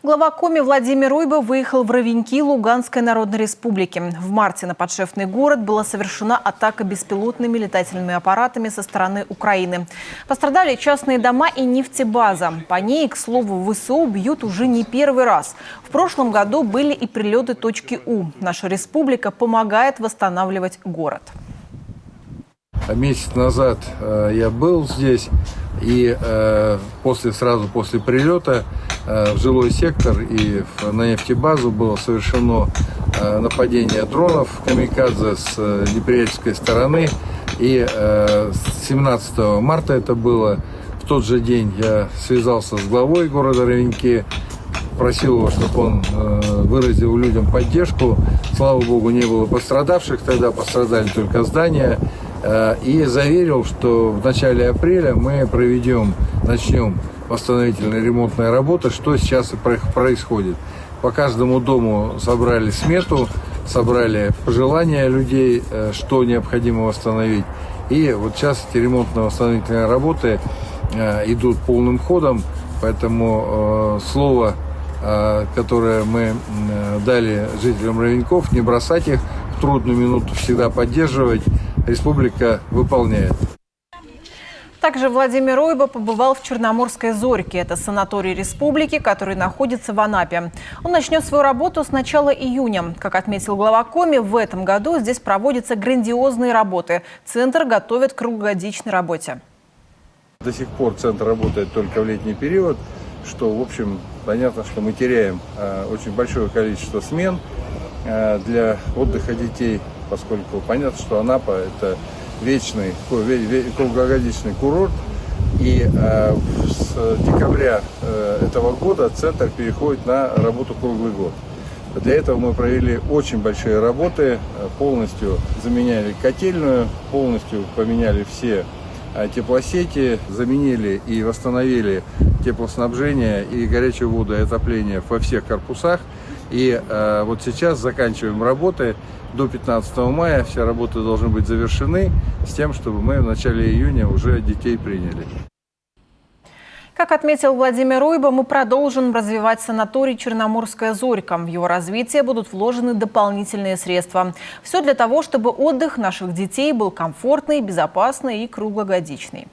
Глава Коми Владимир Уйба выехал в Ровеньки Луганской Народной Республики. В марте на подшефный город была совершена атака беспилотными летательными аппаратами со стороны Украины. Пострадали частные дома и нефтебаза. По ней, к слову, ВСУ бьют уже не первый раз. В прошлом году были и прилеты точки У. Наша республика помогает восстанавливать город. Месяц назад я был здесь, и сразу после прилета в жилой сектор и на нефтебазу было совершено нападение дронов камикадзе с неприятельской стороны. И 17 марта это было. В тот же день я связался с главой города Ровеньки, просил его, чтобы он выразил людям поддержку. Слава богу, не было пострадавших, тогда пострадали только здания. И заверил, что в начале апреля мы начнем восстановительные ремонтные работы, что сейчас и происходит. По каждому дому собрали смету, собрали пожелания людей, что необходимо восстановить. И вот сейчас эти ремонтно-восстановительные работы идут полным ходом, поэтому слово, которое мы дали жителям Ровеньков, не бросать их в трудную минуту, всегда поддерживать, республика выполняет. Также Владимир Уйба побывал в Черноморской Зорьке. Это санаторий республики, который находится в Анапе. Он начнет свою работу с начала июня. Как отметил глава Коми, в этом году здесь проводятся грандиозные работы. Центр готовит к круглогодичной работе. До сих пор центр работает только в летний период, что, в общем, понятно, что мы теряем очень большое количество смен для отдыха детей, поскольку понятно, что Анапа – это вечный, круглогодичный курорт. И с декабря этого года центр переходит на работу круглый год. Для этого мы провели очень большие работы, полностью заменяли котельную, полностью поменяли все теплосети, заменили и восстановили теплоснабжение и горячую воду и отопление во всех корпусах. И вот сейчас заканчиваем работы. До 15 мая все работы должны быть завершены с тем, чтобы мы в начале июня уже детей приняли. Как отметил Владимир Уйба, мы продолжим развивать санаторий «Черноморская Зорька». В его развитие будут вложены дополнительные средства. Все для того, чтобы отдых наших детей был комфортный, безопасный и круглогодичный.